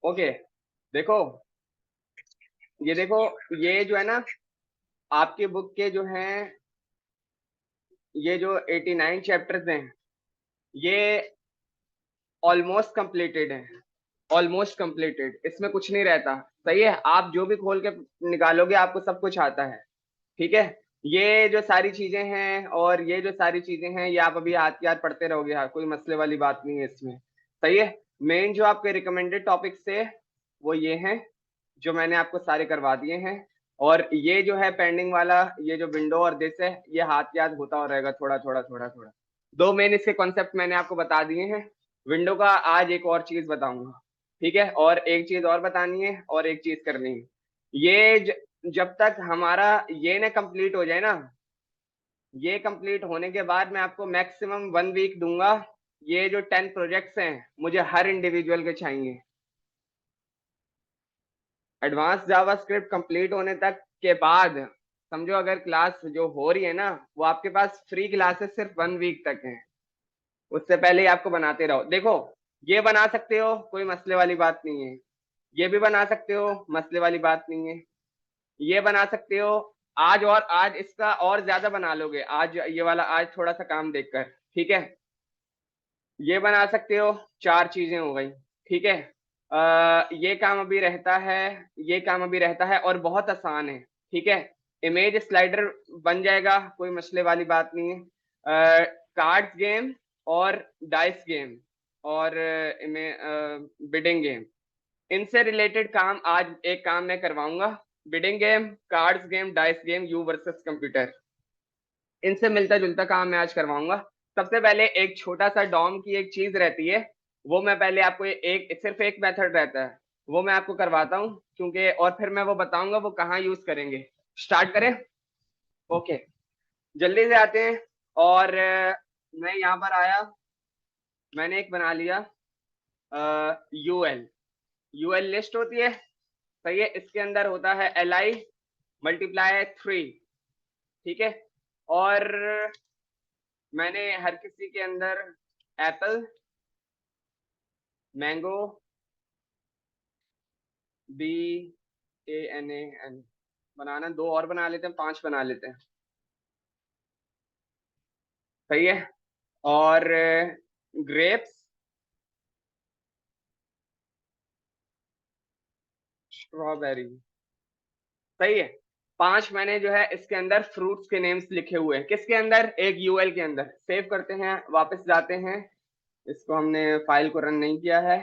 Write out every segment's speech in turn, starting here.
Okay, देखो, ये देखो, ये जो है ना, आपके बुक के जो हैं, ये जो 89 चैप्टर्स हैं, ये ऑलमोस्ट कंप्लीटेड हैं। ऑलमोस्ट कंप्लीटेड, इसमें कुछ नहीं रहता। सही है, आप जो भी खोल के निकालोगे आपको सब कुछ आता है। ठीक है, ये जो सारी चीजें हैं और ये जो सारी चीजें हैं, ये आप अभी याद याद पढ़ते रहोगे, हाँ, कोई मसले वाली बात नहीं है इसमें। सही है, मेन जो आपके रिकमेंडेड टॉपिक्स थे वो ये हैं, जो मैंने आपको सारे करवा दिए हैं। और ये जो है पेंडिंग वाला, ये जो विंडो और दिस है, ये हाथ याद होता हो रहेगा थोड़ा थोड़ा थोड़ा थोड़ा। दो मेन इसके कॉन्सेप्ट मैंने आपको बता दिए हैं। विंडो का आज एक और चीज बताऊंगा। ठीक है, और एक चीज और बतानी है और एक चीज करनी है। जब तक हमारा ये ना कंप्लीट हो जाए ना, ये कंप्लीट होने के बाद मैं आपको मैक्सिमम 1 वीक दूंगा। ये जो 10 प्रोजेक्ट्स हैं, मुझे हर इंडिविजुअल के चाहिए। एडवांस जावास्क्रिप्ट कंप्लीट होने तक के बाद, समझो अगर क्लास जो हो रही है ना, वो आपके पास फ्री क्लासेस सिर्फ 1 वीक तक हैं। उससे पहले ही आपको बनाते रहो। देखो, ये बना सकते हो, कोई मसले वाली बात नहीं है। ये भी बना सकते हो, मसले वाली बात नहीं है। ये बना सकते हो। आज, और आज इसका और ज्यादा बना लोगे, आज ये वाला, आज थोड़ा सा काम देखकर। ठीक है, ये बना सकते हो। 4 चीजें हो गई। ठीक है, ये काम अभी रहता है। ये काम अभी रहता है और बहुत आसान है। ठीक है, इमेज स्लाइडर बन जाएगा, कोई मसले वाली बात नहीं है। कार्ड्स गेम और डाइस गेम और बिडिंग गेम, इनसे रिलेटेड काम आज एक काम मैं करवाऊंगा। Bidding game, cards game, dice game, you versus computer, इनसे मिलता जुलता काम मैं आज करवाऊंगा। सबसे पहले एक छोटा सा डॉम की एक चीज रहती है, वो मैं पहले आपको एक सिर्फ एक मेथड रहता है, वो मैं आपको करवाता हूँ, क्योंकि और फिर मैं वो बताऊंगा वो कहाँ यूज करेंगे। स्टार्ट करें? ओके, जल्दी से आते हैं। और मैं यहाँ पर आया, मैंने एक बना लिया यूएल। यूएल लिस्ट होती है। सही है, इसके अंदर होता है li मल्टीप्लाई 3। ठीक है, और मैंने हर किसी के अंदर एप्पल, मैंगो, BANAN बनाना, दो और बना लेते हैं, 5 बना लेते हैं। सही है, और ग्रेप्स, स्ट्रॉबेरी। सही है, 5 मैंने जो है इसके अंदर फ्रूट्स के नेम्स लिखे हुए हैं। किसके अंदर? एक यूएल के अंदर। सेव करते हैं, वापस जाते हैं, इसको हमने फाइल को रन नहीं किया है।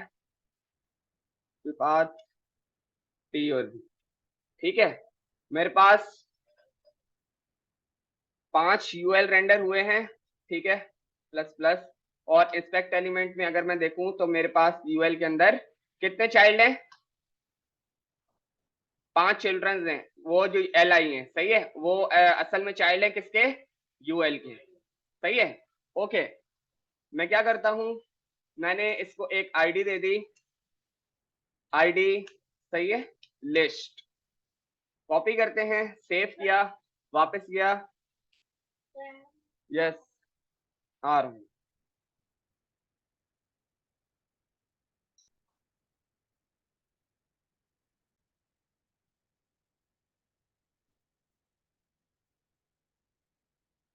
पाथ टी और बी। ठीक है, मेरे पास 5 यूएल रेंडर हुए हैं। ठीक है, प्लस प्लस। और इंस्पेक्ट एलिमेंट में अगर मैं देखूं तो मेरे पास यूएल के अंदर कितने चाइल्ड हैं? 5 चिल्ड्रंस हैं, वो जो एल आई है। सही है, वो असल में चाइल्ड है किसके? यूएल के। सही है, ओके। मैं क्या करता हूं, मैंने इसको एक आईडी दे दी, आईडी। सही है, लिस्ट। कॉपी करते हैं, सेव किया, वापस किया। यस, आ रहा हूं।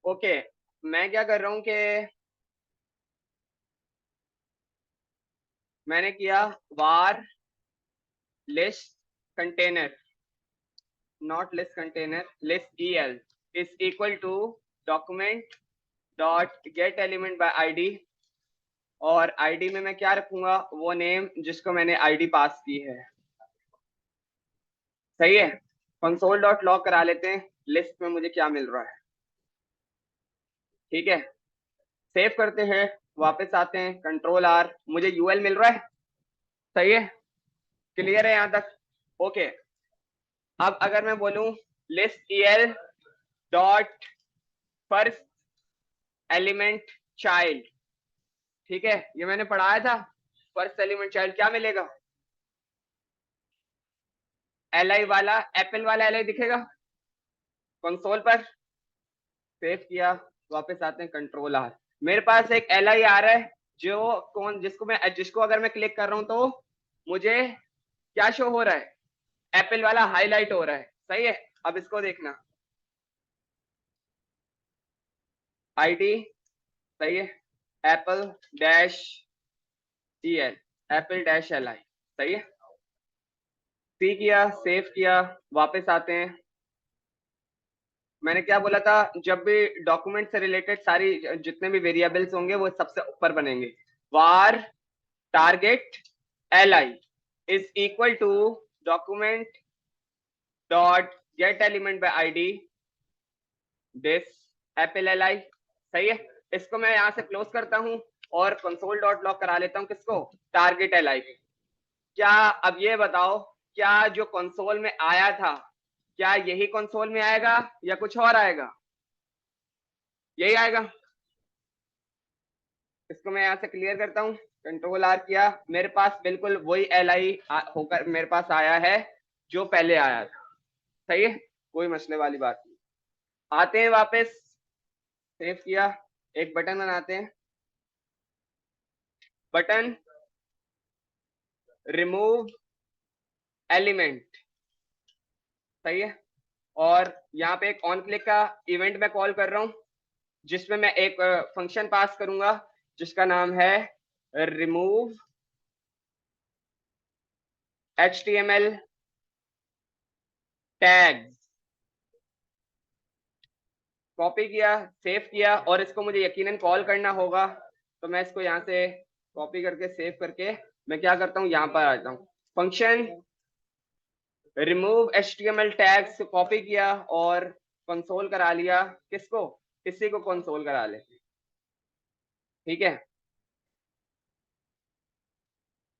ओके, मैं क्या कर रहा हूं कि मैंने किया var list container, not list container, list el is equal to document dot get element by ID. और आईडी में मैं क्या रखूंगा? वो नेम जिसको मैंने आईडी पास की है। सही है, कंसोल डॉट लॉग करा लेते हैं, लिस्ट में मुझे क्या मिल रहा है। ठीक है, सेव करते हैं, वापस आते हैं, कंट्रोल आर, मुझे यूएल मिल रहा है। सही है, क्लियर है यहाँ तक? ओके, अब अगर मैं बोलूं list el dot first element child. ठीक है, ये मैंने पढ़ाया था। फर्स्ट एलिमेंट चाइल्ड क्या मिलेगा? li वाला, एप्पल वाला li दिखेगा कंसोल पर। सेव किया, वापस आते हैं, कंट्रोल आर, मेरे पास एक li आ रहा है। जो कौन जिसको अगर मैं क्लिक कर रहा हूं तो मुझे क्या शो हो रहा है, एप्पल वाला हाईलाइट हो रहा है, सही है। अब इसको देखना, आईडी, सही है, Apple dash E L, Apple dash L I, सही है। सी किया, सेव किया, वापस आते हैं। मैंने क्या बोला था, जब भी डॉक्यूमेंट से रिलेटेड सारी जितने भी वेरिएबल्स होंगे वो सबसे ऊपर बनेंगे। Var target L I is equal to document dot get element by ID this apple L I, सही है। इसको मैं यहां से क्लोज करता हूं और कंसोल डॉट लॉग करा लेता हूं, किसको, टारगेट एल आई। क्या अब ये बताओ, क्या जो कंसोल में आया था क्या यही कंसोल में आएगा या कुछ और आएगा, यही आएगा। इसको मैं यहाँ से क्लियर करता हूँ, कंट्रोल आर किया, मेरे पास बिल्कुल वही एल आई होकर मेरे पास आया है जो पहले आया था, सही है, कोई मसले वाली बात नहीं। आते हैं वापस, सेव किया, एक बटन बनाते हैं, बटन रिमूव एलिमेंट, सही है। और यहाँ पे एक ऑन क्लिक का इवेंट मैं कॉल कर रहा हूँ, जिसमें मैं एक फंक्शन पास करूंगा जिसका नाम है रिमूव HTML टैग्स। कॉपी किया, सेव किया, और इसको मुझे यकीनन कॉल करना होगा, तो मैं इसको यहाँ से कॉपी करके सेव करके मैं क्या करता हूँ, यहाँ पर आता हूँ, function remove HTML tags copy किया और कंसोल करा लिया, किसको, इसी को कंसोल करा ले, ठीक है।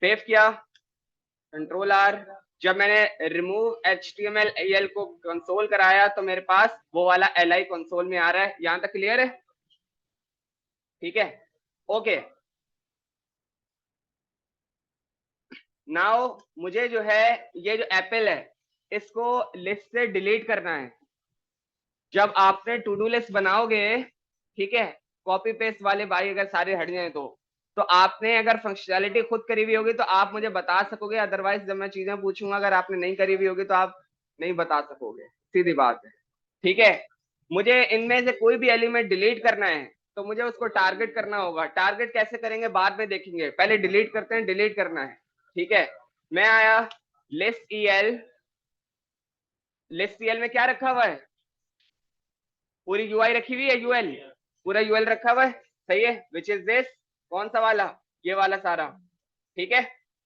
सेव किया, कंट्रोल आर, जब मैंने रिमूव HTML को कंसोल कराया तो मेरे पास वो वाला LI कंसोल में आ रहा है, यहां तक क्लियर है, ठीक है, ओके। नाउ मुझे जो है ये जो एप्पल है इसको लिस्ट से डिलीट करना है। जब आपने टू डू लिस्ट बनाओगे, ठीक है, कॉपी पेस्ट वाले भाई अगर सारे हट जाए तो आपने अगर फंक्शनैलिटी खुद करी हुई होगी तो आप मुझे बता सकोगे, अदरवाइज जब मैं चीजें पूछूंगा अगर आपने नहीं करी हुई होगी तो आप नहीं बता सकोगे, सीधी बात है, ठीक है। मुझे इनमें से कोई भी एलिमेंट डिलीट करना है तो मुझे उसको टारगेट करना होगा। टारगेट कैसे करेंगे बाद में देखेंगे, पहले डिलीट करते हैं, डिलीट करना है, ठीक है। मैं आया लिस्ट EL, लिस्ट EL में क्या रखा हुआ है, पूरी यूआई रखी हुई है, यूएल पूरा यूएल रखा हुआ है, सही है, विच इज दिस, कौन सा वाला, ये वाला सारा, ठीक है।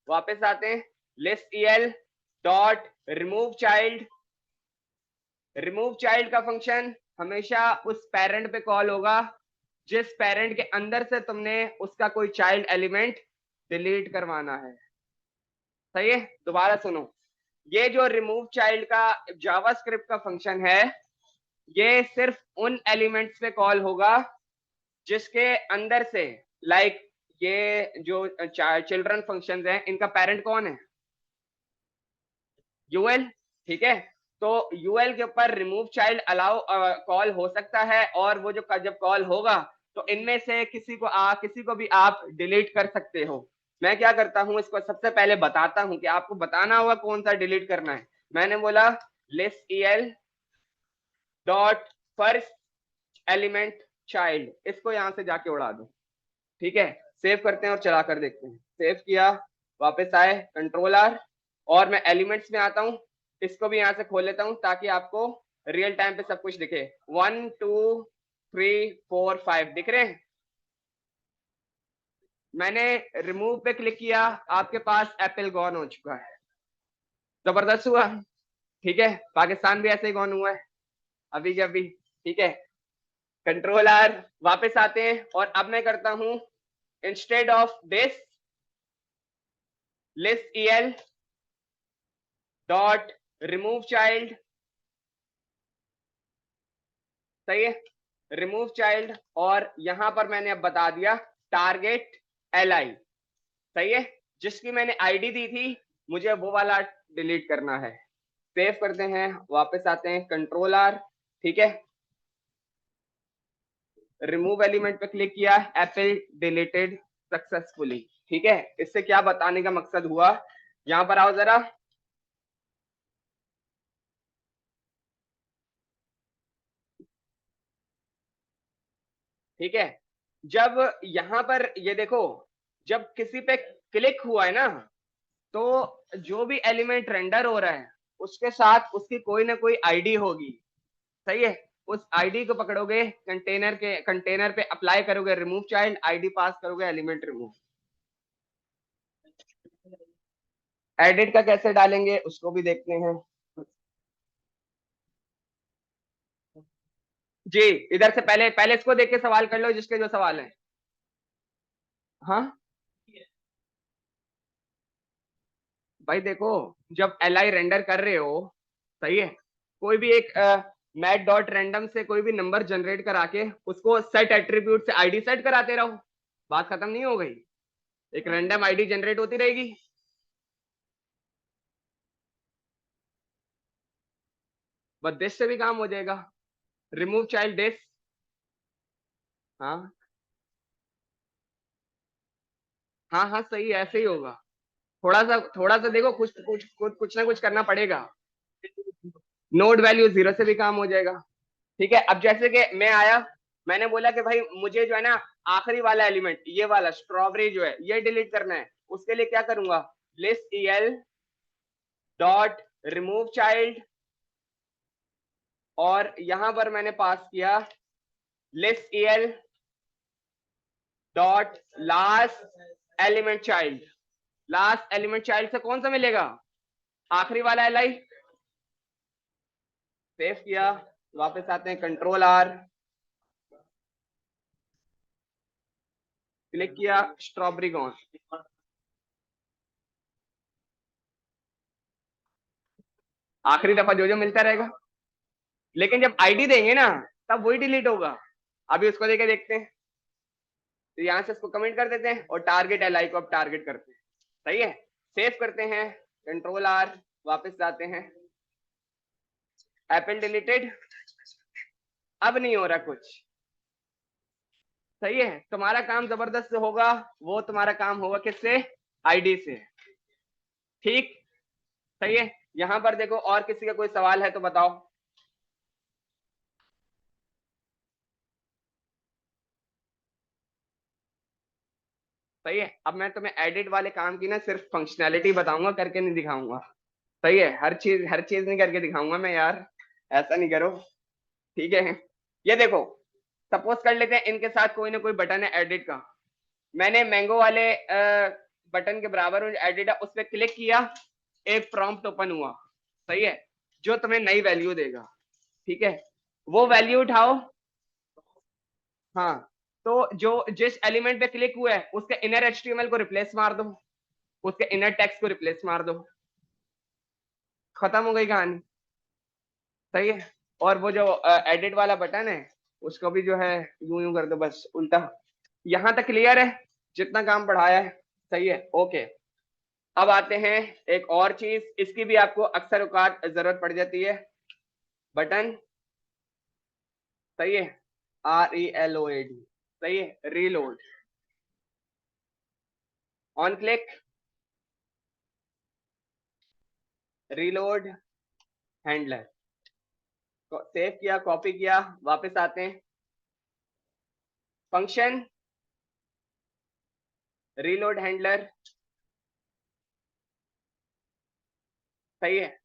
वापस आते हैं, list EL dot remove child, remove child का फंक्शन हमेशा उस पेरेंट पे कॉल होगा जिस पेरेंट के अंदर से तुमने उसका कोई चाइल्ड एलिमेंट डिलीट करवाना है, सही है। दोबारा सुनो, ये जो रिमूव चाइल्ड का जावास्क्रिप्ट का फंक्शन है ये सिर्फ उन एलिमेंट्स पे कॉल होगा जिसके अंदर से, लाइक ये जो चिल्ड्रन फंक्शंस हैं इनका पेरेंट कौन है, यूएल, ठीक है। तो यूएल के ऊपर रिमूव चाइल्ड अलाउ कॉल हो सकता है, और वो जो जब कॉल होगा तो इनमें से किसी को भी आप डिलीट कर सकते हो। मैं क्या करता हूं, इसको सबसे पहले बताता हूं कि आपको बताना होगा कौन सा डिलीट करना है। मैंने बोला list EL dot first element child, इसको यहां से जाके उड़ा दो, ठीक है। सेव करते हैं और चला कर देखते हैं, सेव किया, वापस आए, कंट्रोल आर, और मैं एलिमेंट्स में आता हूं, इसको भी यहां से खोल लेता हूं ताकि आपको रियल टाइम पे सब कुछ दिखे। 1 2 3 4 5 दिख रहे हैं। मैंने रिमूव पे क्लिक किया, आपके पास एप्पल गॉन हो चुका है, जबरदस्त हुआ, ठीक है। पाकिस्तान भी ऐसे ही गॉन हुआ है अभी के अभी, ठीक है। कंट्रोल आर, वापस आते हैं, और अब मैं करता हूं instead of this list EL dot remove child, सही है, रिमूव चाइल्ड, और यहां पर मैंने अब बता दिया टारगेट LI, सही है। जिसकी मैंने आईडी दी थी मुझे वो वाला डिलीट करना है। सेव करते हैं, वापस आते हैं, कंट्रोल आर, ठीक है, रिमूव एलिमेंट पे क्लिक किया, एप्पल डिलीटेड, सक्सेसफुली। ठीक है, इससे क्या बताने का मकसद हुआ, यहां पर आओ जरा। ठीक है, जब यहां पर ये देखो, जब किसी पे क्लिक हुआ है ना, तो जो भी एलिमेंट रेंडर हो रहा है उसके साथ उसकी कोई ना कोई आईडी होगी। सही है, उस आईडी को पकड़ोगे, कंटेनर पे अप्लाई करोगे रिमूव चाइल्ड, आईडी पास करोगे, एलिमेंट रिमूव। एडिट का कैसे डालेंगे उसको भी देखते हैं। जी, इधर से पहले पहले इसको देख के सवाल कर लो, जिसके जो सवाल है। हाँ भाई देखो, जब एल आई रेंडर कर रहे हो, सही है, कोई भी एक मैट डॉट रैंडम से कोई भी नंबर जनरेट करा के उसको सेट एट्रीब्यूट से आईडी सेट कराते रहो, बात खत्म नहीं हो गई, एक रैंडम आईडी जनरेट होती रहेगी। बस दिस से भी काम हो जाएगा, रिमूव चाइल्ड दिस। हाँ हाँ हाँ, सही है, ऐसे ही होगा। थोड़ा सा देखो, कुछ ना कुछ करना पड़ेगा। नोड वैल्यू 0 से भी काम हो जाएगा। ठीक है, अब जैसे कि मैं आया, मैंने बोला कि भाई मुझे जो है ना आखिरी वाला एलिमेंट, ये वाला स्ट्रॉबेरी जो है ये डिलीट करना है, उसके लिए क्या करूंगा, list el dot remove child, और यहां पर मैंने पास किया list el dot last element child. Last element child से कौन सा मिलेगा, आखिरी वाला एल आई। सेव किया, वापस आते हैं, कंट्रोल आर, क्लिक किया, स्ट्रॉबेरी गॉन। आखिरी दफा जो जो मिलता रहेगा, लेकिन जब आईडी देंगे ना तब वही डिलीट होगा। अभी उसको देके देखते हैं, तो यहां से इसको कमेंट कर देते हैं और टारगेट एल आई को अब टारगेट करते हैं। सही है, सेव करते हैं, कंट्रोल आर, वापस जाते हैं, एप्पल डिलीटेड, अब नहीं हो रहा कुछ। सही है, तुम्हारा काम जबरदस्त होगा, वो तुम्हारा काम होगा किससे, आईडी से। ठीक, सही है। यहां पर देखो, और किसी का कोई सवाल है तो बताओ। सही है, अब मैं तुम्हें एडिट वाले काम की ना सिर्फ फंक्शनैलिटी बताऊंगा, करके नहीं दिखाऊंगा। सही है, हर चीज नहीं करके दिखाऊंगा मैं यार, ऐसा नहीं करो। ठीक है, ये देखो, सपोज कर लेते हैं इनके साथ कोई ना कोई बटन है एडिट का, मैंने मैंगो वाले बटन के बराबर एडिट है, उस पर क्लिक किया, एक प्रॉम्प्ट ओपन हुआ। सही है, जो तुम्हें नई वैल्यू देगा। ठीक है, वो वैल्यू उठाओ। हाँ, तो जो जिस एलिमेंट पे क्लिक हुआ है उसके इनर एचटीएमएल को रिप्लेस मार दो, उसके इनर टेक्स्ट को रिप्लेस मार दो, खत्म हो गई कहानी। सही है, और वो जो एडिट वाला बटन है उसको भी जो है यूं यूं कर दो, बस उल्टा। यहां तक क्लियर है, जितना काम बढ़ाया है। सही है, ओके। अब आते हैं एक और चीज, इसकी भी आपको अक्सर औकात जरूरत पड़ जाती है, बटन। सही है, RELOAD। सही है, reload, on click, reload handler, save किया, कॉपी किया, वापस आते हैं, फंक्शन रीलोड हैंडलर। सही है,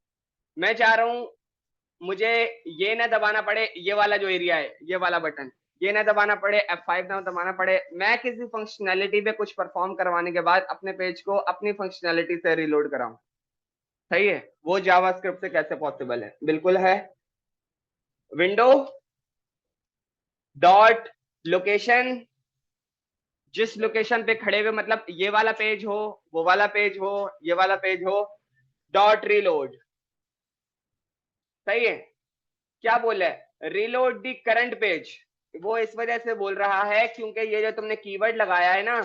मैं चाह रहा हूं मुझे ये ना दबाना पड़े, ये वाला जो एरिया है, ये वाला बटन, ये ना दबाना पड़े, F5 ना दबाना पड़े, मैं किसी फंक्शनैलिटी पे कुछ परफॉर्म करवाने के बाद अपने पेज को अपनी फंक्शनैलिटी से रीलोड कराऊं। सही है, वो जावास्क्रिप्ट से कैसे पॉसिबल है, बिल्कुल है। विंडो डॉट लोकेशन, जिस लोकेशन पे खड़े हुए, मतलब ये वाला पेज हो, वो वाला पेज हो, ये वाला पेज हो, डॉट रीलोड। सही है, क्या बोला है, रीलोड दी करंट पेज। वो इस वजह से बोल रहा है क्योंकि ये जो तुमने कीवर्ड लगाया है ना,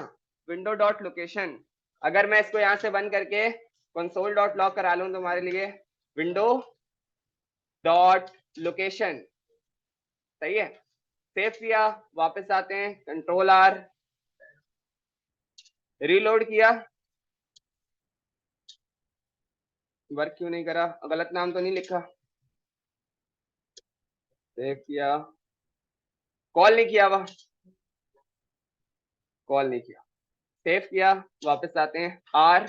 विंडो डॉट लोकेशन, अगर मैं इसको यहां से बंद करके कंसोल डॉट लॉग करा लूं तुम्हारे लिए, विंडो डॉट लोकेशन। सही है, सेव किया, वापस आते हैं, कंट्रोल आर, रीलोड किया, वर्क क्यों नहीं करा, गलत नाम तो नहीं लिखा, सेव किया, कॉल नहीं किया, वह कॉल नहीं किया, सेव किया, वापस आते हैं आर।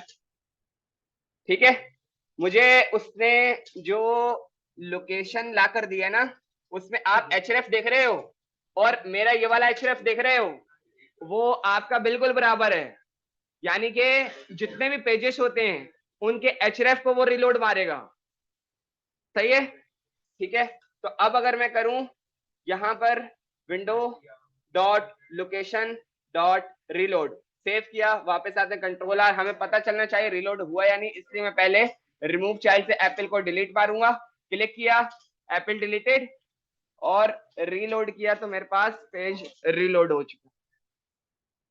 ठीक है, मुझे उसने जो लोकेशन ला कर दिया ना, उसमें आप एचएफ देख रहे हो और मेरा ये वाला एचएफ देख रहे हो, वो आपका बिल्कुल बराबर है, यानी कि जितने भी पेजेस होते हैं उनके एचएफ को वो रिलोड मारेगा। सही है, ठीक है। तो अब अगर मैं करूं यहां पर window dot location dot reload, save किया, वापस आते कंट्रोल आर, हमें पता चलना चाहिए रिलोड हुआ या नहीं, इसलिए मैं पहले रिमूव चाइल्ड से एप्पल को डिलीट मारूंगा, क्लिक किया, एप्पल डिलीटेड, और रीलोड किया तो मेरे पास पेज रीलोड हो चुका।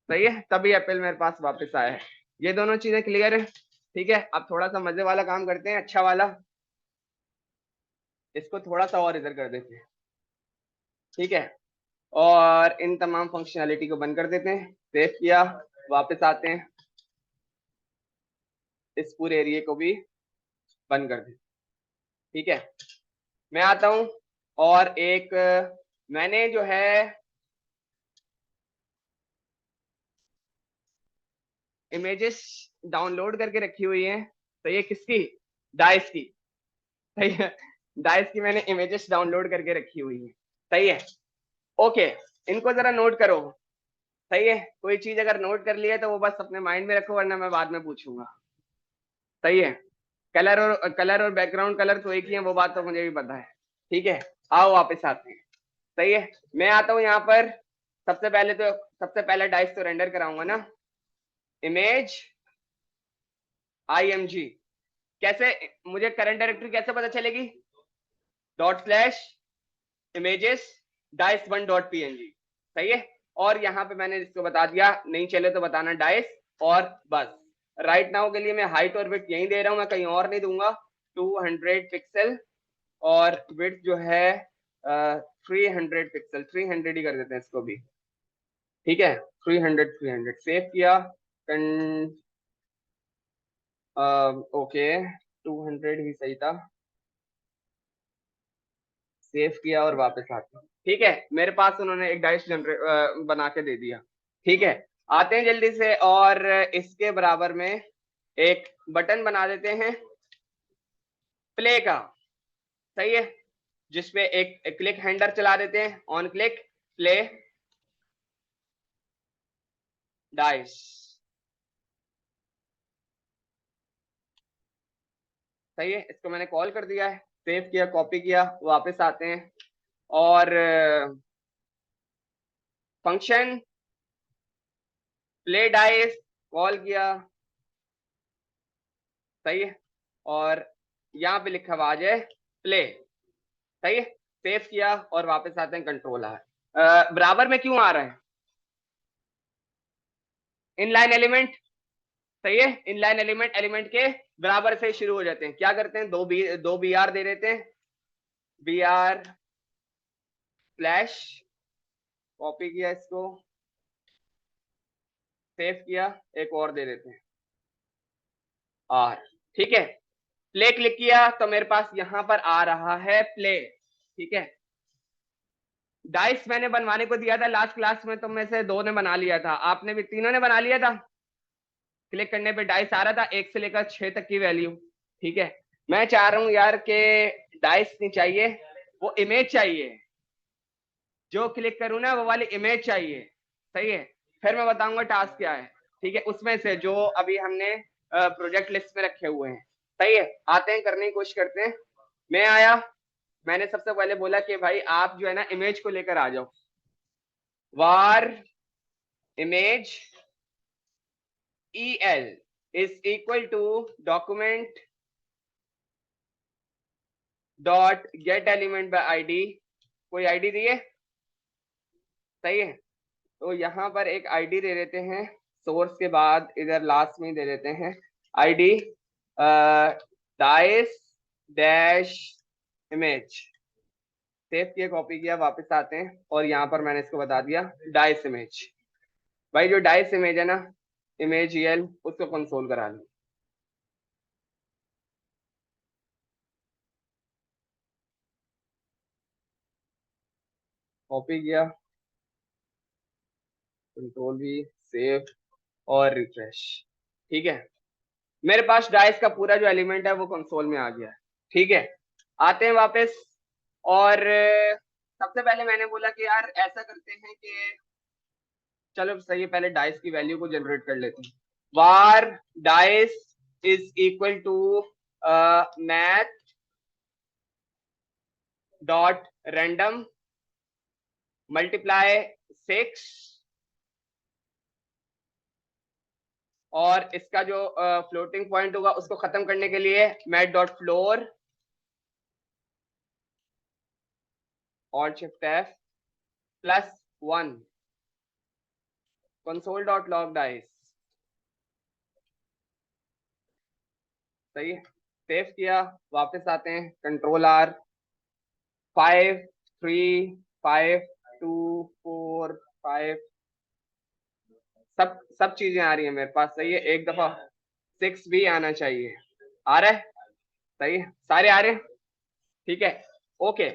सही है, तभी एप्पल मेरे पास वापस आया है। ये दोनों चीजें क्लियर है, ठीक है। अब थोड़ा सा मजे वाला काम करते हैं, अच्छा वाला, इसको थोड़ा सा और इधर कर देते हैं, ठीक है, और इन तमाम फंक्शनैलिटी को बंद कर देते हैं, सेव किया, वापस आते हैं, इस पूरे एरिया को भी बंद कर देते, ठीक है। मैं आता हूं और एक मैंने जो है इमेजेस डाउनलोड करके रखी हुई है, तो ये किसकी, डाइस की, सही है, डाइस की मैंने इमेजेस डाउनलोड करके रखी हुई है, सही है, ओके। इनको जरा नोट करो, सही है, कोई चीज अगर नोट कर लिया तो वो बस अपने माइंड में रखो, वरना मैं बाद में पूछूंगा, सही है। कलर और बैकग्राउंड कलर तो एक ही है, वो बात तो मुझे भी पता है, ठीक है। आओ वापस आते हैं, सही है। मैं आता हूं यहाँ पर, सबसे पहले डाइस तो रेंडर कराऊंगा ना, इमेज IMG, कैसे, मुझे करंट डायरेक्टरी कैसे पता चलेगी, /images dice1.png, सही है। और यहाँ पे मैंने इसको बता दिया, नहीं चले तो बताना डाइस, और बस राइट नाउ के लिए मैं हाइट और विड्थ यही दे रहा हूँ, मैं कहीं और नहीं दूंगा, 200 पिक्सल, और विड्थ जो है 300 पिक्सल, 300 ही कर देते हैं इसको भी, ठीक है, 300 सेव किया, ओके, 200 ही सही था, सेव किया और वापस आते हैं, ठीक है। मेरे पास उन्होंने एक डाइस जनरेट बना के दे दिया, ठीक है। आते हैं जल्दी से, और इसके बराबर में एक बटन बना देते हैं प्ले का, सही है, जिसपे एक क्लिक हैंडर चला देते हैं, ऑन क्लिक प्ले डाइस, सही है। इसको मैंने कॉल कर दिया है, सेव किया, कॉपी किया, वापस आते हैं, और फंक्शन प्ले डाइस कॉल किया, सही है, और यहाँ पे लिखा हुआ आ जाए प्ले, सही है, सेव किया और वापस आते हैं, कंट्रोल आर, बराबर में क्यों आ रहा है, इनलाइन एलिमेंट, सही है, इनलाइन एलिमेंट के बराबर से शुरू हो जाते हैं, क्या करते हैं, दो बी आर दे देते हैं, बी आर फ्लैश, कॉपी किया इसको, सेव किया, एक और दे देते हैं आर, ठीक है। प्ले क्लिक किया तो मेरे पास यहां पर आ रहा है प्ले, ठीक है। डाइस मैंने बनवाने को दिया था लास्ट क्लास में, तो में से 2 ने बना लिया था, आपने भी, तीनों ने बना लिया था, क्लिक करने पे डाइस आ रहा था 1 से लेकर 6 तक की वैल्यू, ठीक है। मैं चाह रहा हूं यार के डाइस नहीं चाहिए, वो इमेज चाहिए, जो क्लिक करूं ना वो वाली इमेज चाहिए, सही है। फिर मैं बताऊंगा टास्क क्या है, ठीक है, उसमें से जो अभी हमने प्रोजेक्ट लिस्ट में रखे हुए हैं, सही है। आते हैं, करने की कोशिश करते हैं। मैं आया, मैंने सबसे पहले बोला कि भाई आप जो है ना इमेज को लेकर आ जाओ, var image el is equal to document dot get element by ID, कोई आईडी दी है, सही है। तो यहाँ पर एक आईडी दे देते हैं, सोर्स के बाद इधर लास्ट में दे देते हैं ID dice dash image, save किया, कॉपी किया, वापस आते हैं, और यहाँ पर मैंने इसको बता दिया डाइस इमेज। भाई जो डाइस इमेज है ना, इमेज EL उसको कंसोल करा लो। कॉपी किया, कंट्रोल V, सेव और रिफ्रेश। ठीक है, मेरे पास डाइस का पूरा जो एलिमेंट है वो कंसोल में आ गया है। ठीक है, आते हैं वापस। और सबसे पहले मैंने बोला कि यार ऐसा करते हैं कि चलो सही है, पहले डाइस की वैल्यू को जनरेट कर लेते हैं। Var dice is equal to math dot random multiply 6, और इसका जो फ्लोटिंग पॉइंट होगा उसको खत्म करने के लिए math dot floor alt shift F +1 console dot log dice. सही है, सेव किया, वापस आते हैं, कंट्रोल R, 5 3 5 2 4 5, सब चीजें आ रही है मेरे पास। सही है, एक दफा 6 भी आना चाहिए। आ रहा है? सही है, सारे आ रहे हैं। ठीक है, ओके।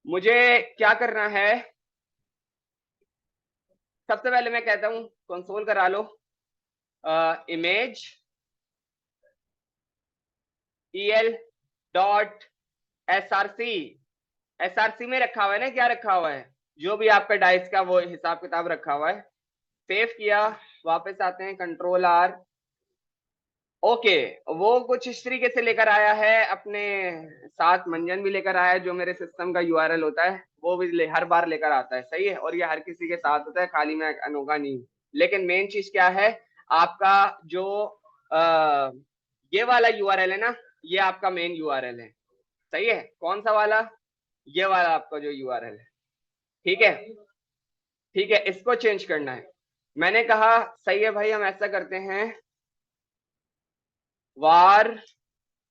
मुझे क्या करना है, सबसे पहले मैं कहता हूं कंसोल करा लो image EL dot SRC। SRC में रखा हुआ है ना, क्या रखा हुआ है, जो भी आपका डाइस का वो हिसाब किताब रखा हुआ है। सेव किया, वापस आते हैं, कंट्रोल R। ओके, वो कुछ इस तरीके से लेकर आया है, अपने साथ मंजन भी लेकर आया है, जो मेरे सिस्टम का URL होता है वो भी हर बार लेकर आता है। सही है, और ये हर किसी के साथ होता है, खाली मैं अनोखा नहीं हूं। लेकिन मेन चीज क्या है, आपका जो ये वाला URL है ना, ये आपका मेन URL है। सही है, कौन सा वाला, ये वाला आपका जो URL है। ठीक है, ठीक है, इसको चेंज करना है। मैंने कहा सही है भाई, हम ऐसा करते हैं, var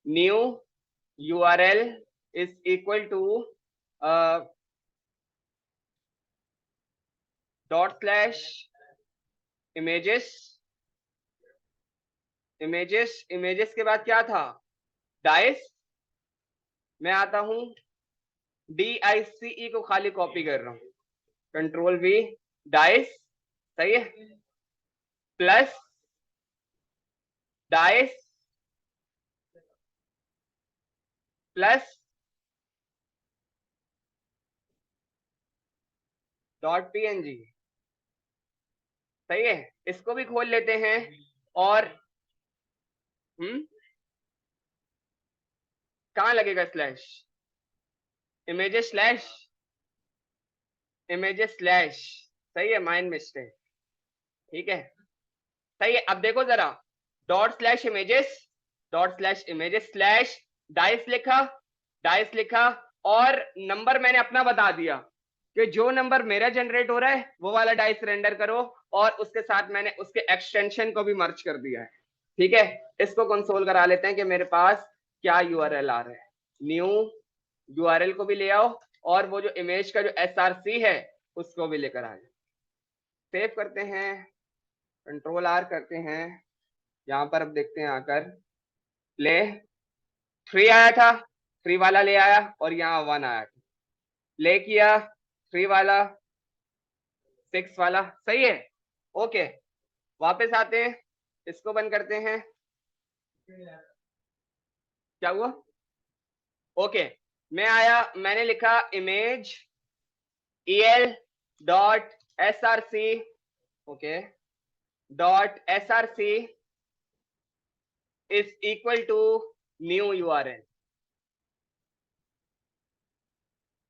new URL is equal to ./images। Images के बाद क्या था, डाइस। मैं आता हूं, DICE को खाली कॉपी कर रहा हूं, कंट्रोल V, डाइस। सही है, प्लस डाइस प्लस .png। सही है, इसको भी खोल लेते हैं। और कहाँ लगेगा slash, images slash, images slash. सही है, माइंड मिस्टेक। ठीक है, सही है। अब देखो जरा, ./images, ./images स्लैश डाइस लिखा, डाइस लिखा, और नंबर मैंने अपना बता दिया कि जो नंबर मेरा जनरेट हो रहा है वो वाला डाइस रेंडर करो, और उसके साथ मैंने उसके एक्सटेंशन को भी मर्ज कर दिया है। ठीक है, इसको कंसोल करा लेते हैं कि मेरे पास क्या URL आ रहा है। न्यू URL को भी ले आओ, और वो जो इमेज का जो SRC है उसको भी लेकर आ जाओ। सेव करते हैं, कंट्रोल R करते हैं, यहाँ पर अब देखते हैं आकर, प्ले। 3 आया था, 3 वाला ले आया, और यहाँ 1 आया था, प्ले किया, 3 वाला, 6 वाला। सही है, ओके। वापस आते हैं, इसको बंद करते हैं। क्या हुआ, ओके। मैं आया, मैंने लिखा image EL dot SRC, okay, dot SRC is equal to new URL।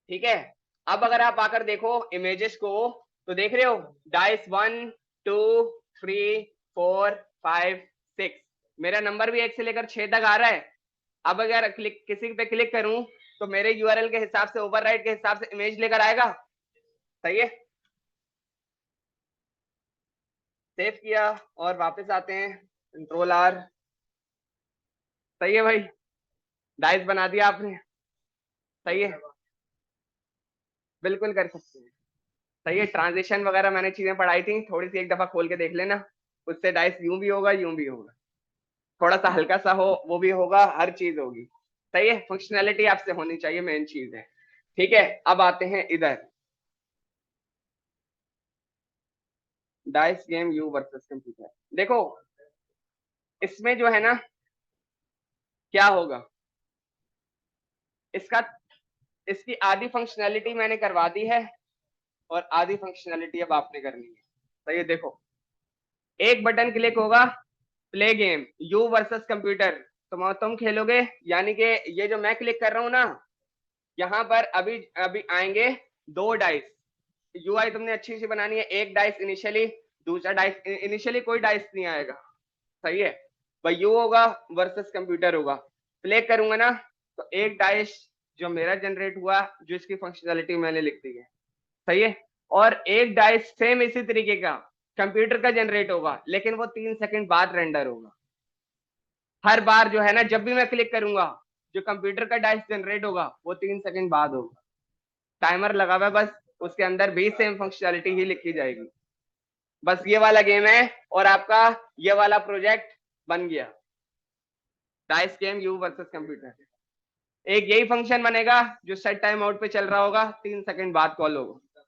ठीक है, अब अगर आप आकर देखो इमेजेस को, तो देख रहे हो डाइस 1 2 3 4 5 6, मेरा नंबर भी 1 से लेकर 6 तक आ रहा है। अब अगर किसी पे क्लिक करूं तो मेरे URL के हिसाब से, ओवरराइट के हिसाब से इमेज लेकर आएगा। सही है, सेव किया और वापस आते हैं, कंट्रोल R। सही है भाई, डाइस बना दिया आपने। सही है, बिल्कुल कर सकते हैं। सही है, ट्रांजिशन वगैरह मैंने चीजें पढ़ाई थी, थोड़ी सी एक दफा खोल के देख लेना, उससे डाइस यूं भी होगा, यूं भी होगा, थोड़ा सा हल्का सा हो वो भी होगा, हर चीज होगी। सही है, फंक्शनैलिटी आपसे होनी चाहिए, मेन चीज है। ठीक है, अब आते हैं इधर, dice game you versus computer. देखो इसमें जो है ना क्या होगा, इसका इसकी आधी फंक्शनैलिटी मैंने करवा दी है और आधी फंक्शनैलिटी अब आपने करनी है। सही है, देखो एक बटन क्लिक होगा, play game you versus computer, तुम खेलोगे, यानी कि ये जो मैं क्लिक कर रहा हूं ना, यहाँ पर अभी अभी आएंगे दो डाइस। यूआई तुमने अच्छी सी बनानी है, एक डाइस इनिशियली, दूसरा डाइस इनिशियली कोई डाइस नहीं आएगा। सही है भाई, यू होगा वर्सेस कंप्यूटर होगा, प्ले करूंगा ना तो एक डाइस जो मेरा जनरेट हुआ, जो इसकी फंक्शनैलिटी मैंने लिख दी है। सही है, और एक डाइस सेम इसी तरीके का कंप्यूटर का जनरेट होगा, लेकिन वो 3 सेकंड बाद रेंडर होगा। हर बार जो है ना, जब भी मैं क्लिक करूंगा, जो कंप्यूटर का डाइस जनरेट होगा वो 3 सेकंड बाद होगा। टाइमर लगा हुआ है बस, उसके अंदर भी सेम फंक्शनैलिटी ही लिखी जाएगी। बस ये वाला गेम है और आपका ये वाला प्रोजेक्ट बन गया, dice game you versus computer. एक यही फंक्शन बनेगा जो सेट टाइम आउट पे चल रहा होगा, 3 सेकंड बाद कॉल होगा।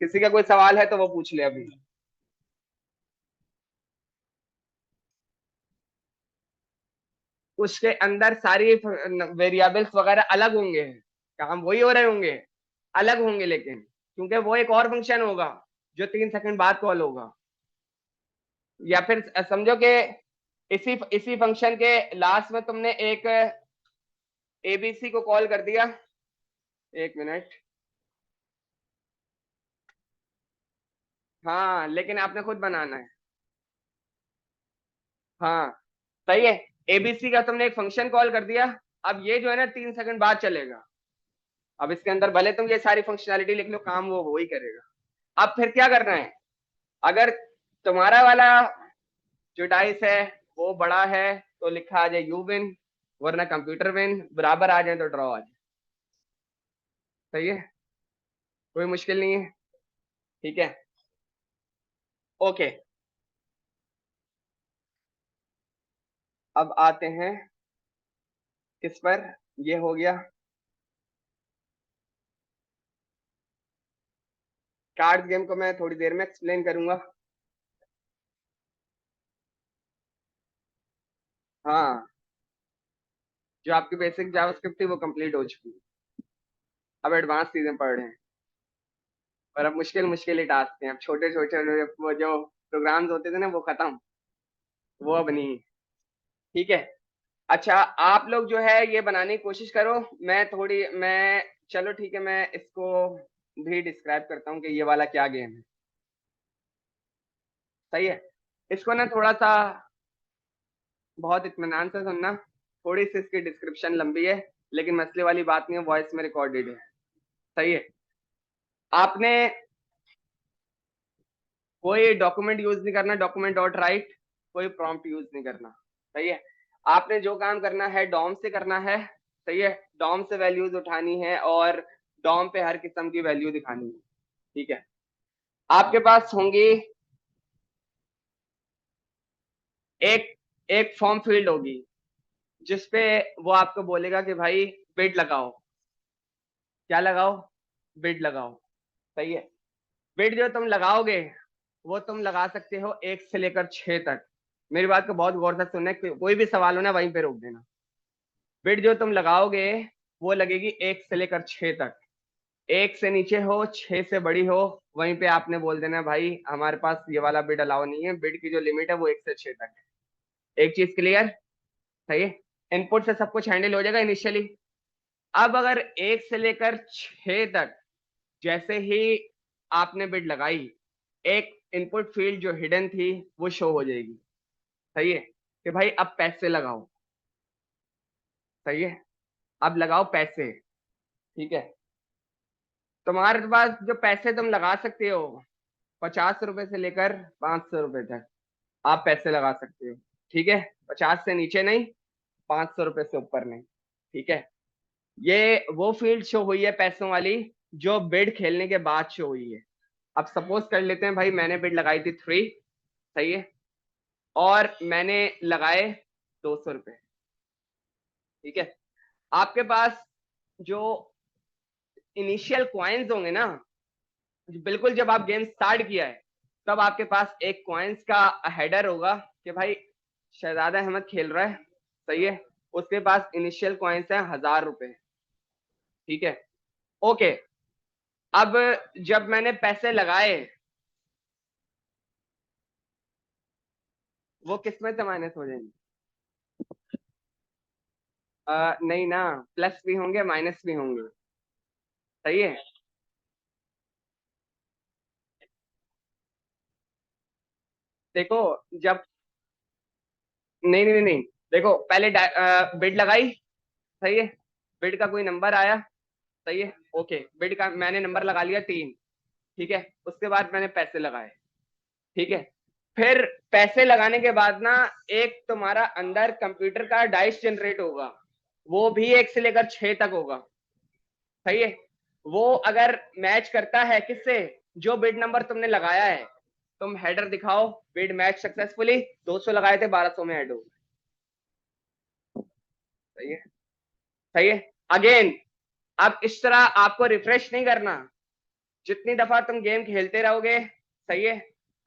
किसी का कोई सवाल है तो वो पूछ ले अभी। उसके अंदर सारी वेरिएबल्स वगैरह अलग होंगे, काम वही हो रहे होंगे, अलग होंगे, लेकिन क्योंकि वो एक और फंक्शन होगा जो 3 सेकंड बाद कॉल होगा। या फिर समझो कि इसी इसी फंक्शन के लास्ट में तुमने एक एबीसी को कॉल कर दिया। एक मिनट, हाँ लेकिन आपने खुद बनाना है। हाँ सही है, एबीसी का तुमने एक फंक्शन कॉल कर दिया, अब ये जो है ना 3 सेकंड बाद चलेगा। अब इसके अंदर भले तुम ये सारी फंक्शनैलिटी लिख लो, काम वो वही करेगा। अब फिर क्या करना है, अगर तुम्हारा वाला जो डाइस है वो बड़ा है तो लिखा आ जाए यू विन, वरना कंप्यूटर विन, बराबर आ जाए तो ड्रॉ आ जाए। सही है, कोई मुश्किल नहीं है। ठीक है, ओके। अब आते हैं किस पर, ये हो गया कार्ड गेम को मैं थोड़ी देर में एक्सप्लेन करूंगा। हाँ, जो आपकी बेसिक जावास्क्रिप्ट थी वो कंप्लीट हो चुकी है, अब एडवांस चीजें पढ़ रहे हैं। और अब मुश्किल मुश्किल ही टास्क हैं, अब छोटे छोटे वो जो प्रोग्राम्स होते थे ना वो खत्म, वो अब नहीं। ठीक है, अच्छा आप लोग जो है ये बनाने की कोशिश करो, मैं चलो ठीक है, मैं इसको भी डिस्क्राइब करता हूँ कि ये वाला क्या गेम है। सही है, इसको ना थोड़ा सा बहुत इत्मीनान से सुनना, थोड़ी सी इसकी डिस्क्रिप्शन लंबी है, लेकिन मसले वाली बात नहीं है, वॉइस में रिकॉर्डेड है। सही है, आपने कोई डॉक्यूमेंट यूज नहीं करना, डॉक्यूमेंट डॉट राइट, कोई प्रॉम्प्ट यूज नहीं करना। सही है, आपने जो काम करना है डॉम से करना है। सही है, डॉम से वैल्यूज उठानी है और डॉम पे हर किस्म की वैल्यू दिखानी है। ठीक है, आपके पास होंगी एक एक फॉर्म फील्ड होगी, जिसपे वो आपको बोलेगा कि भाई बिड लगाओ, क्या लगाओ, बिड लगाओ। सही है, बिड जो तुम लगाओगे वो तुम लगा सकते हो 1 से लेकर 6 तक। मेरी बात को बहुत गौर से सुनना, कोई भी सवाल हो ना वहीं पे रोक देना। बिड जो तुम लगाओगे वो लगेगी 1 से लेकर 6 तक, 1 से नीचे हो, 6 से बड़ी हो, वहीं पे आपने बोल देना भाई हमारे पास ये वाला बिड अलाउ नहीं है, बिड की जो लिमिट है वो 1 से 6 तक है। एक चीज क्लियर। सही है, इनपुट से सब कुछ हैंडल हो जाएगा इनिशियली। अब अगर 1 से लेकर 6 तक जैसे ही आपने बिड लगाई, एक इनपुट फील्ड जो हिडन थी वो शो हो जाएगी। सही है, कि भाई अब पैसे लगाओ। सही है, अब लगाओ पैसे। ठीक है, तुम्हारे पास जो पैसे तुम लगा सकते हो, 50 रुपए से लेकर 500 रुपए तक आप पैसे लगा सकते हो। ठीक है, 50 से नीचे नहीं, 500 रुपए से ऊपर नहीं। ठीक है, ये वो फील्ड शो हुई है पैसों वाली जो बिड खेलने के बाद शो हुई है। अब सपोज कर लेते हैं भाई मैंने बिड लगाई थी 3, सही है, और मैंने लगाए 200 रुपए, ठीक है। आपके पास जो इनिशियल कॉइन्स होंगे ना, बिल्कुल जब आप गेम स्टार्ट किया है तब आपके पास एक कॉइन्स का हेडर होगा कि भाई शहजादा अहमद खेल रहा है, सही है, उसके पास इनिशियल कॉइन्स है 1000 रुपए, ठीक है। ओके, अब जब मैंने पैसे लगाए वो किस में से माइनस हो जाएंगे? नहीं ना, प्लस भी होंगे माइनस भी होंगे, सही है। देखो, जब नहीं नहीं नहीं, देखो पहले बिड लगाई, सही है, बिड का कोई नंबर आया, सही है, ओके, बिड का मैंने नंबर लगा लिया 3, ठीक है, उसके बाद मैंने पैसे लगाए, ठीक है। फिर पैसे लगाने के बाद ना एक तुम्हारा अंदर कंप्यूटर का डाइस जनरेट होगा, वो भी 1 से लेकर 6 तक होगा, सही है। वो अगर मैच करता है किससे, जो बिड नंबर तुमने लगाया है, तुम हेडर दिखाओ, बिड मैच सक्सेसफुली, 200 लगाए थे 1200 में ऐड हो, सही है, सही है। अगेन, अब इस तरह आपको रिफ्रेश नहीं करना, जितनी दफा तुम गेम खेलते रहोगे, सही है,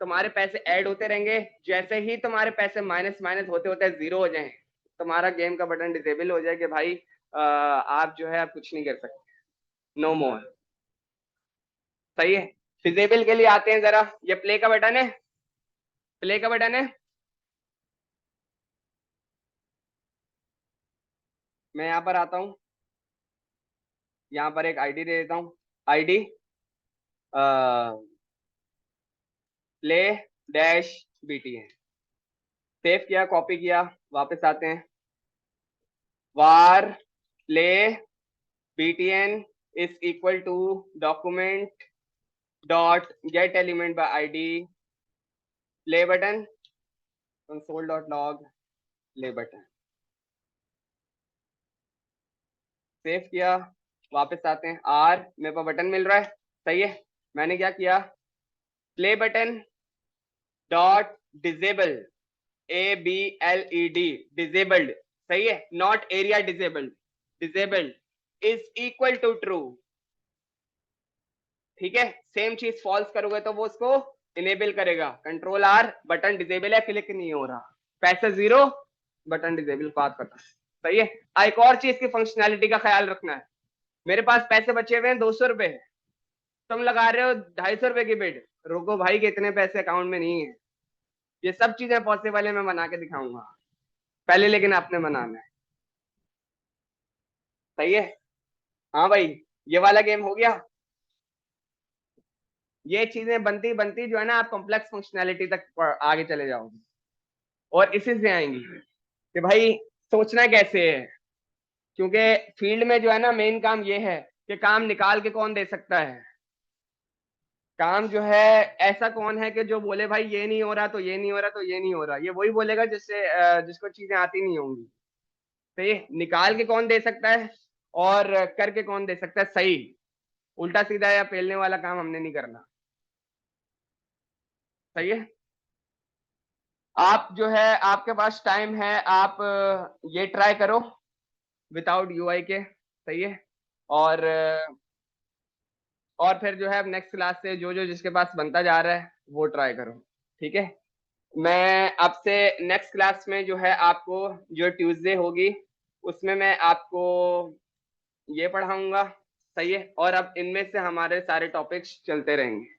तुम्हारे पैसे ऐड होते रहेंगे, जैसे ही तुम्हारे पैसे माइनस माइनस होते होते जीरो हो जाए, तुम्हारा गेम का बटन डिसेबल हो जाए कि भाई आप जो है आप कुछ नहीं कर सकते, नो मोर, सही है। डिसेबल के लिए आते हैं जरा, ये प्ले का बटन है, प्ले का बटन है, मैं यहाँ पर आता हूँ, यहाँ पर एक आईडी दे देता हूँ, आईडी प्ले डैश बीटी है, सेव किया, कॉपी किया, वापस आते हैं, var play btn is equal to document dot get element by id play button console dot log play button, save किया, वापस आते हैं, आर मेरे पास बटन मिल रहा है, सही है, मैंने क्या किया, play button dot disable, ABLED disabled, सही है, not area disabled, disabled is equal to true, ठीक है। सेम चीज फॉल्स करोगे तो वो उसको इनेबल करेगा, कंट्रोल आर, बटन डिजेबल है, क्लिक नहीं हो रहा, पैसे जीरो, बटन डिजेबल बात करता, सही है। एक और चीज की फंक्शनैलिटी का ख्याल रखना है, मेरे पास पैसे बचे हुए हैं 200 रुपए, तुम लगा रहे हो 250 रुपए की बिड, रुको भाई, कितने पैसे अकाउंट में नहीं है, ये सब चीजें पॉसिबल है, मैं बना के दिखाऊंगा, पहले लेकिन आपने बनाना है, सही है। हाँ भाई, ये वाला गेम हो गया, ये चीजें बनती बनती जो है ना आप कॉम्प्लेक्स फंक्शनैलिटी तक आगे चले जाओगे, और इसी से आएंगी कि भाई सोचना कैसे है, क्योंकि फील्ड में जो है ना मेन काम ये है कि काम निकाल के कौन दे सकता है, काम जो है ऐसा कौन है कि जो बोले भाई ये नहीं हो रहा तो ये नहीं हो रहा तो ये नहीं हो रहा, ये वही बोलेगा जिससे जिसको चीजें आती नहीं होंगी, तो ये निकाल के कौन दे सकता है और करके कौन दे सकता है, सही, उल्टा सीधा या पेलने वाला काम हमने नहीं करना, सही है। आप जो है आपके पास टाइम है, आप ये ट्राई करो विदाउट यूआई के, सही है, और फिर जो है नेक्स्ट क्लास से जो जो जिसके पास बनता जा रहा है वो ट्राई करो, ठीक है। मैं आपसे नेक्स्ट क्लास में जो है आपको जो ट्यूसडे होगी उसमें मैं आपको ये पढ़ाऊंगा, सही है, और अब इनमें से हमारे सारे टॉपिक्स चलते रहेंगे।